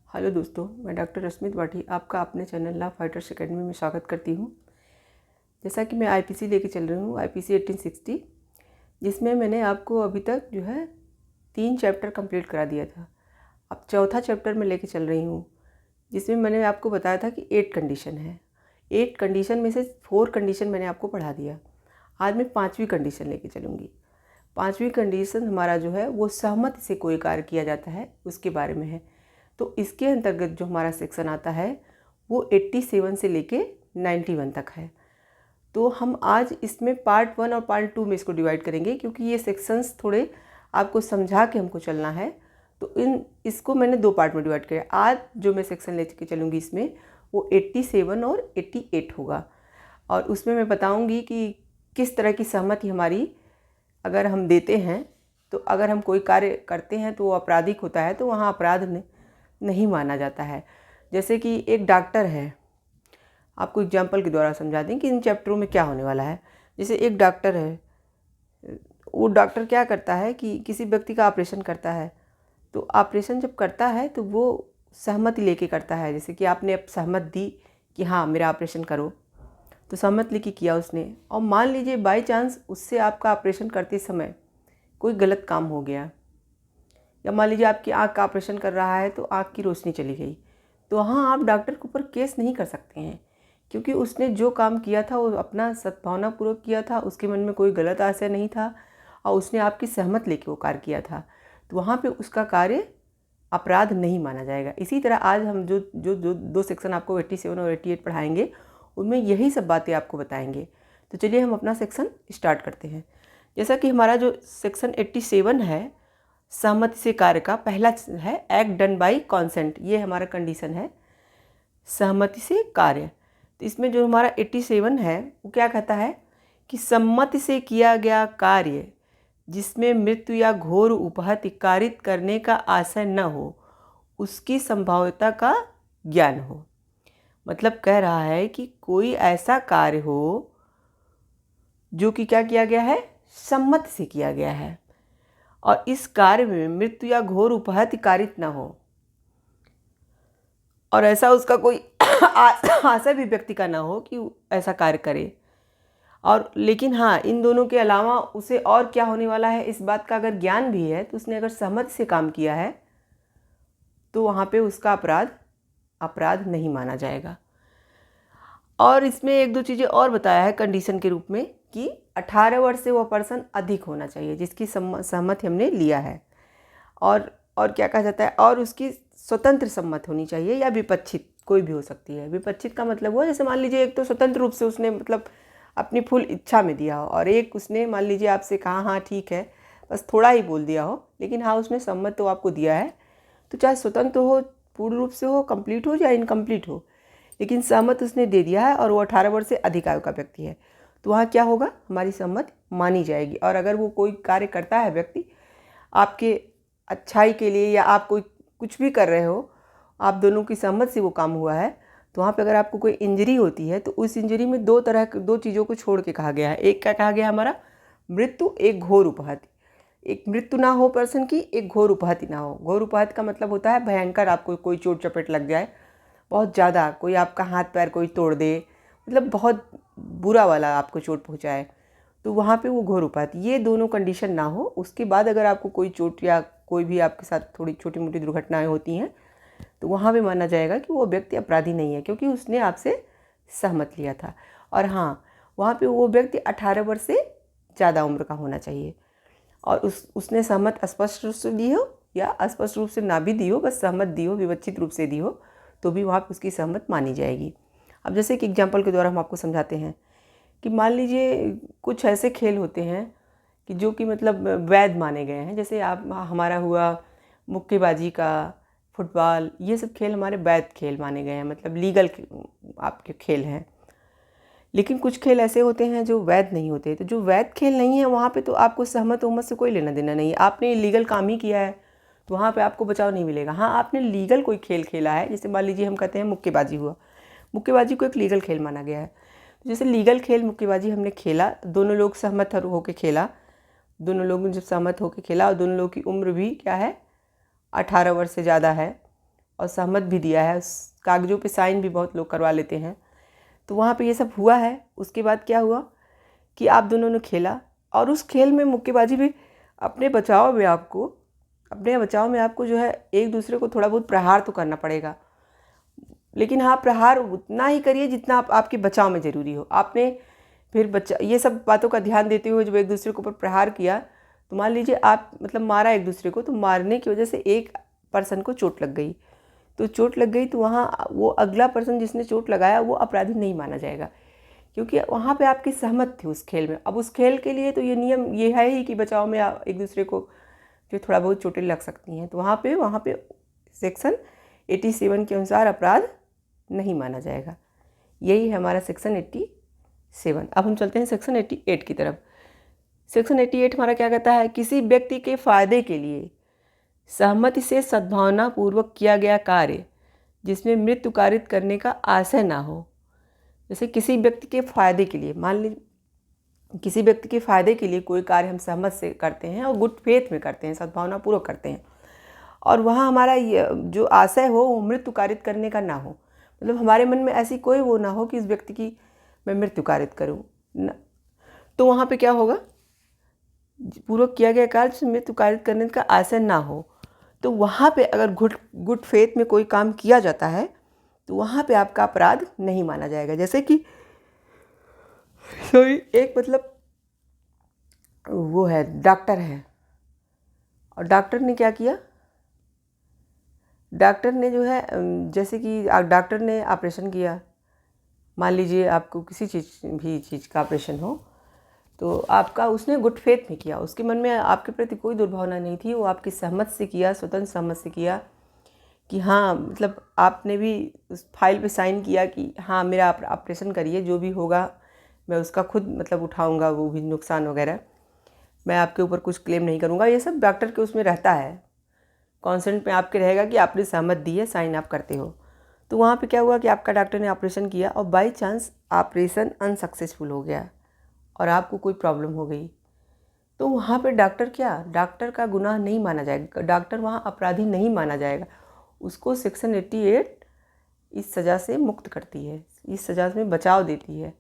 Hello दोस्तों, मैं doctor रश्मि त्रिपाठी आपका अपने चैनल लव फाइटर्स एकेडमी में स्वागत करती हूँ। जैसा कि मैं आईपीसी लेके चल रही हूँ, आईपीसी 1860, जिसमें मैंने आपको अभी तक जो है 3 चैप्टर कंप्लीट करा दिया था। अब चौथा चैप्टर मैं लेके चल रही हूँ, जिसमें मैंने आपको बताया था कि 8 कंडीशन है। 8 कंडीशन में से 4 कंडीशन मैंने आपको पढ़ा दिया। आज मैं 5वीं कंडीशन लेके चलूँगी। 5वीं कंडीशन हमारा जो है वो सहमति से कोई कार्य किया जाता है, उसके बारे में है। तो इसके अंतर्गत जो हमारा सेक्शन आता है वो 87 से लेके 91 तक है। तो हम आज इसमें पार्ट 1 और पार्ट 2 में इसको डिवाइड करेंगे, क्योंकि ये सेक्शंस थोड़े आपको समझा के हमको चलना है। तो इसको मैंने 2 पार्ट में डिवाइड किया। आज जो मैं सेक्शन लेके चलूँगी इसमें वो 87 और 88 होगा, और उसमें मैं बताऊँगी कि किस तरह की सहमति हमारी अगर हम देते हैं, तो अगर हम कोई कार्य करते हैं तो वो आपराधिक होता है, तो वहाँ अपराध नहीं माना जाता है। जैसे कि एक डॉक्टर है, आपको एग्जाम्पल के द्वारा समझा दें कि इन चैप्टरों में क्या होने वाला है। जैसे एक डॉक्टर है, वो डॉक्टर क्या करता है कि किसी व्यक्ति का ऑपरेशन करता है। तो ऑपरेशन जब करता है तो वो सहमति लेके करता है। जैसे कि आपने अब सहमत दी कि हाँ मेरा ऑपरेशन करो, तो सहमत लेके किया उसने, और मान लीजिए बाई चांस उससे आपका ऑपरेशन करते समय कोई गलत काम हो गया, या मान लीजिए आपकी आँख का ऑपरेशन कर रहा है तो आँख की रोशनी चली गई, तो वहाँ आप डॉक्टर के ऊपर केस नहीं कर सकते हैं, क्योंकि उसने जो काम किया था वो अपना सद्भावनापूर्वक किया था, उसके मन में कोई गलत आशय नहीं था, और उसने आपकी सहमत लेके वो कार्य किया था। तो वहाँ पे उसका कार्य अपराध नहीं माना जाएगा। इसी तरह आज हम जो जो जो 2 सेक्शन आपको 87 और 88 पढ़ाएंगे, उनमें यही सब बातें आपको बताएंगे। तो चलिए हम अपना सेक्शन स्टार्ट करते हैं। जैसा कि हमारा जो सेक्शन 87 है, सहमति से कार्य का पहला है एक्ट डन बाय कॉन्सेंट। ये हमारा कंडीशन है सहमति से कार्य। तो इसमें जो हमारा 87 है वो क्या कहता है कि सम्मति से किया गया कार्य जिसमें मृत्यु या घोर उपहति कारित करने का आशय न हो, उसकी संभाव्यता का ज्ञान हो। मतलब कह रहा है कि कोई ऐसा कार्य हो जो कि क्या किया गया है, सम्मति से किया गया है, और इस कार्य में मृत्यु या घोर उपहति कारित न हो, और ऐसा उसका कोई आशय भी व्यक्ति का ना हो कि ऐसा कार्य करे। और लेकिन हाँ, इन दोनों के अलावा उसे और क्या होने वाला है इस बात का अगर ज्ञान भी है, तो उसने अगर सहमति से काम किया है तो वहाँ पे उसका अपराध नहीं माना जाएगा। और इसमें 1-2 चीज़ें और बताया है कंडीशन के रूप में कि 18 वर्ष से वो पर्सन अधिक होना चाहिए जिसकी सहमति हमने लिया है। और क्या कहा जाता है, और उसकी स्वतंत्र सम्मत होनी चाहिए या विपक्षित, कोई भी हो सकती है। विपक्षित का मतलब हुआ, जैसे मान लीजिए एक तो स्वतंत्र रूप से उसने मतलब अपनी फुल इच्छा में दिया हो, और एक उसने मान लीजिए आपसे कहा हाँ ठीक है, बस थोड़ा ही बोल दिया हो, लेकिन हाँ उसने सम्मत तो आपको दिया है। तो चाहे स्वतंत्र हो, पूर्ण रूप से हो, कंप्लीट हो या इनकम्प्लीट हो, लेकिन सहमत उसने दे दिया है और वो 18 वर्ष से अधिक आयु का व्यक्ति है, तो वहाँ क्या होगा, हमारी सहमति मानी जाएगी। और अगर वो कोई कार्य करता है व्यक्ति आपके अच्छाई के लिए, या आप कोई कुछ भी कर रहे हो, आप दोनों की सहमति से वो काम हुआ है, तो वहाँ पे अगर आपको कोई इंजरी होती है तो उस इंजरी में 2 चीज़ों को छोड़ के कहा गया है। एक क्या कहा गया हमारा, मृत्यु, एक घोर उपहति। एक मृत्यु ना हो पर्सन की, एक घोर उपहति ना हो। घोर उपहति का मतलब होता है भयंकर, आपको कोई चोट चपेट लग जाए बहुत ज़्यादा, कोई आपका हाथ पैर कोई तोड़ दे, मतलब बहुत बुरा वाला आपको चोट पहुँचाए, तो वहाँ पे वो घोर उपहति। ये दोनों कंडीशन ना हो, उसके बाद अगर आपको कोई चोट या कोई भी आपके साथ थोड़ी छोटी मोटी दुर्घटनाएं होती हैं, तो वहाँ भी माना जाएगा कि वो व्यक्ति अपराधी नहीं है, क्योंकि उसने आपसे सहमत लिया था। और हाँ, वहाँ पे वो व्यक्ति 18 वर्ष से ज़्यादा उम्र का होना चाहिए, और उसने सहमत स्पष्ट रूप से दी हो या अस्पष्ट रूप से ना भी दी हो, बस सहमत दी हो, विवक्षित रूप से दी हो, तो भी वहाँ पर उसकी सहमत मानी जाएगी। अब जैसे कि एग्जाम्पल के द्वारा हम आपको समझाते हैं कि मान लीजिए कुछ ऐसे खेल होते हैं कि जो कि मतलब वैध माने गए हैं। जैसे आप हमारा हुआ मुक्केबाजी का, फुटबॉल, ये सब खेल हमारे वैध खेल माने गए हैं, मतलब लीगल आपके खेल हैं। लेकिन कुछ खेल ऐसे होते हैं जो वैध नहीं होते। तो जो वैध खेल नहीं है वहाँ पे तो आपको सहमत उम्मत से कोई लेना देना नहीं है। आपने लीगल काम ही किया है तो वहाँ पे आपको बचाव नहीं मिलेगा। हाँ, आपने लीगल कोई खेल खेला है, जैसे मान लीजिए हम कहते हैं मुक्केबाजी हुआ, मुक्केबाजी को एक लीगल खेल माना गया है। जैसे लीगल खेल मुक्केबाजी हमने खेला, दोनों लोग सहमत होकर खेला, दोनों लोगों ने जब सहमत होकर खेला और दोनों लोगों की उम्र भी क्या है, 18 वर्ष से ज़्यादा है, और सहमत भी दिया है, उस कागज़ों पे साइन भी बहुत लोग करवा लेते हैं। तो वहाँ पे ये सब हुआ है। उसके बाद क्या हुआ कि आप दोनों ने खेला, और उस खेल में मुक्केबाजी भी अपने बचाव में आपको जो है एक दूसरे को थोड़ा बहुत प्रहार तो करना पड़ेगा, लेकिन हाँ, प्रहार उतना ही करिए जितना आपके बचाव में ज़रूरी हो। आपने फिर ये सब बातों का ध्यान देते हुए जब एक दूसरे के ऊपर प्रहार किया, तो मान लीजिए आप मतलब मारा एक दूसरे को, तो मारने की वजह से एक पर्सन को चोट लग गई, तो वहाँ वो अगला पर्सन जिसने चोट लगाया वो अपराधी नहीं माना जाएगा, क्योंकि वहाँ पे आपकी सहमत थी उस खेल में। अब उस खेल के लिए तो ये नियम ये है ही कि बचाव में एक दूसरे को जो थोड़ा बहुत चोटें लग सकती हैं, तो वहाँ पे सेक्शन 87 के अनुसार अपराध नहीं माना जाएगा। यही है हमारा सेक्शन 87। अब हम चलते हैं सेक्शन 88 की तरफ। सेक्शन 88 हमारा क्या कहता है? किसी व्यक्ति के फायदे के लिए सहमति से सद्भावनापूर्वक किया गया कार्य जिसमें मृत्यु कारित करने का आशय ना हो। जैसे किसी व्यक्ति के फायदे के लिए, मान लीजिए किसी व्यक्ति के फायदे के लिए कोई कार्य हम सहमत से करते हैं और गुड फेथ में करते हैं, सद्भावनापूर्वक करते हैं, और वहाँ हमारा जो आशय हो वो मृत्यु कारित करने का ना हो। मतलब हमारे मन में ऐसी कोई वो ना हो कि इस व्यक्ति की मैं मृत्यु कारित करूँ ना, तो वहाँ पे क्या होगा? पूर्वक किया गया कार्य जिसमें मृत्यु कारित करने का आशय ना हो, तो वहाँ पे अगर गुड फेथ में कोई काम किया जाता है तो वहाँ पे आपका अपराध नहीं माना जाएगा। जैसे कि एक मतलब वो है, डॉक्टर है, और डॉक्टर ने क्या किया? डॉक्टर ने जो है जैसे कि डॉक्टर ने ऑपरेशन किया, मान लीजिए आपको किसी चीज़ का ऑपरेशन हो, तो आपका उसने गुड फेथ में किया, उसके मन में आपके प्रति कोई दुर्भावना नहीं थी, वो आपकी सहमत से किया, स्वतंत्र सहमत से किया कि हाँ, मतलब आपने भी उस फाइल पे साइन किया कि हाँ मेरा ऑपरेशन करिए, जो भी होगा मैं उसका खुद मतलब उठाऊंगा, वो भी नुकसान वगैरह, मैं आपके ऊपर कुछ क्लेम नहीं करूँगा। ये सब डॉक्टर के उसमें रहता है, कॉन्सेंट में आपके रहेगा कि आपने सहमत दी है, साइन आप करते हो। तो वहाँ पे क्या हुआ कि आपका डॉक्टर ने ऑपरेशन किया और बाई चांस ऑपरेशन अनसक्सेसफुल हो गया और आपको कोई प्रॉब्लम हो गई, तो वहाँ पे डॉक्टर का गुनाह नहीं माना जाएगा, डॉक्टर वहाँ अपराधी नहीं माना जाएगा। उसको सेक्शन 88 इस सज़ा से मुक्त करती है, इस सज़ा में बचाव देती है।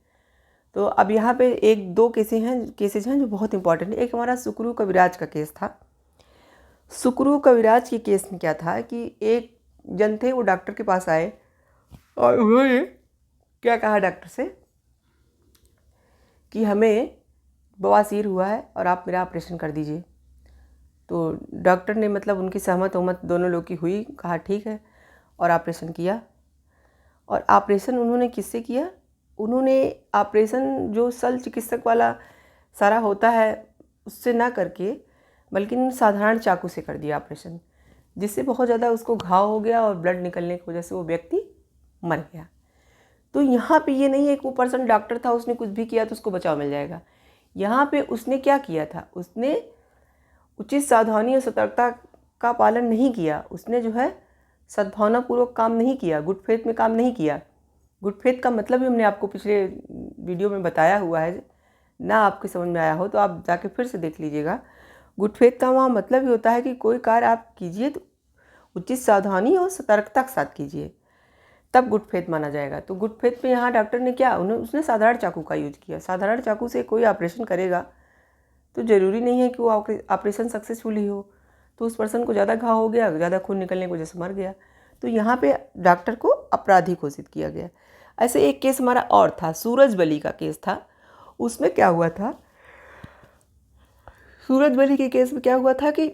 तो अब यहाँ पे एक दो केसेज हैं जो बहुत इंपॉर्टेंट है। एक हमारा सुकरू कविराज का केस था। सुकरू कविराज के केस में क्या था कि एक जन थे, वो डॉक्टर के पास आए और उन्होंने क्या कहा डॉक्टर से कि हमें बवासीर हुआ है और आप मेरा ऑपरेशन कर दीजिए। तो डॉक्टर ने मतलब उनकी सहमत दोनों लोग की हुई, कहा ठीक है, और ऑपरेशन किया। और ऑपरेशन उन्होंने किससे किया? उन्होंने ऑपरेशन जो शल्य चिकित्सक वाला सारा होता है उससे ना करके, बल्कि साधारण चाकू से कर दिया ऑपरेशन, जिससे बहुत ज़्यादा उसको घाव हो गया और ब्लड निकलने की वजह से वो व्यक्ति मर गया। तो यहाँ पे ये नहीं है कि वो पर्सन डॉक्टर था, उसने कुछ भी किया तो उसको बचाव मिल जाएगा। यहाँ पे उसने क्या किया था? उसने उचित सावधानी और सतर्कता का पालन नहीं किया। उसने जो है सद्भावनापूर्वक काम नहीं किया, गुड फेथ में काम नहीं किया। गुड फेथ का मतलब भी हमने आपको पिछले वीडियो में बताया हुआ है, ना आपके समझ में आया हो तो आप जाके फिर से देख लीजिएगा। गुड फेथ का वहाँ मतलब ही होता है कि कोई कार्य आप कीजिए तो उचित सावधानी और सतर्कता के साथ कीजिए, तब गुड फेथ माना जाएगा। तो गुड फेथ में यहाँ डॉक्टर ने क्या, उसने साधारण चाकू का यूज किया। साधारण चाकू से कोई ऑपरेशन करेगा तो ज़रूरी नहीं है कि वो ऑपरेशन सक्सेसफुल ही हो, तो उस पर्सन को ज़्यादा घाव हो गया, ज़्यादा खून निकलने की वजह से मर गया, तो यहाँ पे डॉक्टर को अपराधी घोषित किया गया। ऐसे एक केस हमारा और था, सूरजबली का केस था। उसमें क्या हुआ था? सूरजबली के केस में क्या हुआ था कि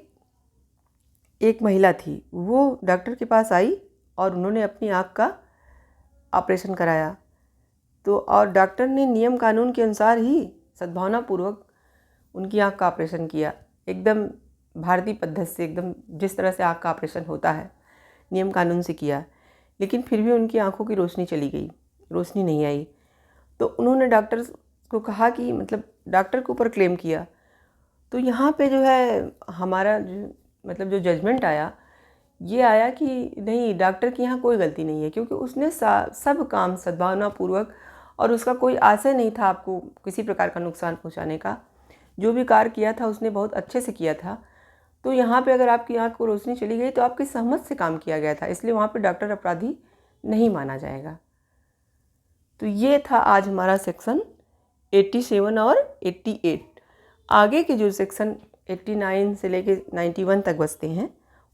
एक महिला थी, वो डॉक्टर के पास आई और उन्होंने अपनी आँख का ऑपरेशन कराया। तो और डॉक्टर ने नियम कानून के अनुसार ही सद्भावनापूर्वक उनकी आँख का ऑपरेशन किया, एकदम भारतीय पद्धति से, एकदम जिस तरह से आँख का ऑपरेशन होता है नियम कानून से किया। लेकिन फिर भी उनकी आँखों की रोशनी चली गई, रोशनी नहीं आई। तो उन्होंने डॉक्टर को कहा कि मतलब डॉक्टर के ऊपर क्लेम किया। तो यहाँ पे जो है हमारा जो जजमेंट आया, ये आया कि नहीं, डॉक्टर की यहाँ कोई गलती नहीं है, क्योंकि उसने सब काम सद्भावनापूर्वक, और उसका कोई आशय नहीं था आपको किसी प्रकार का नुकसान पहुँचाने का। जो भी कार्य किया था उसने बहुत अच्छे से किया था। तो यहाँ पे अगर आपकी आँख को रोशनी चली गई तो आपकी सहमत से काम किया गया था, इसलिए वहाँ पे डॉक्टर अपराधी नहीं माना जाएगा। तो ये था आज हमारा सेक्शन 87 और 88। आगे के जो सेक्शन 89 से लेके 91 तक बचते हैं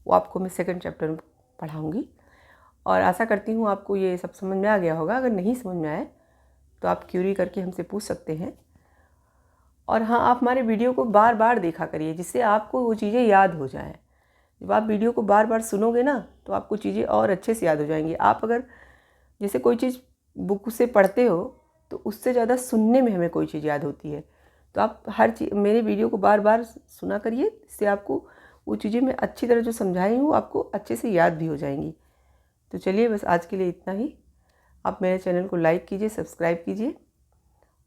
वो आपको मैं सेकंड चैप्टर में पढ़ाऊँगी। और आशा करती हूँ आपको ये सब समझ में आ गया होगा। अगर नहीं समझ में आए तो आप क्यूरी करके हमसे पूछ सकते हैं। और हाँ, आप हमारे वीडियो को बार बार देखा करिए, जिससे आपको वो चीज़ें याद हो जाएं। जब आप वीडियो को बार बार सुनोगे ना तो आपको चीज़ें और अच्छे से याद हो जाएंगी। आप अगर जैसे कोई चीज़ बुक से पढ़ते हो तो उससे ज़्यादा सुनने में हमें कोई चीज़ याद होती है। तो आप हर चीज़ मेरे वीडियो को बार बार सुना करिए, इससे आपको वो चीज़ें मैं अच्छी तरह जो समझाई हूँ आपको अच्छे से याद भी हो जाएंगी। तो चलिए, बस आज के लिए इतना ही। आप मेरे चैनल को लाइक कीजिए, सब्सक्राइब कीजिए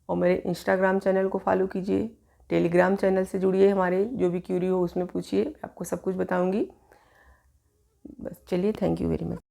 और मेरे इंस्टाग्राम चैनल को फॉलो कीजिए। टेलीग्राम चैनल से जुड़िए, हमारे जो भी क्यूरी हो उसमें पूछिए, आपको सब कुछ बताऊंगी। बस चलिए, थैंक यू वेरी मच।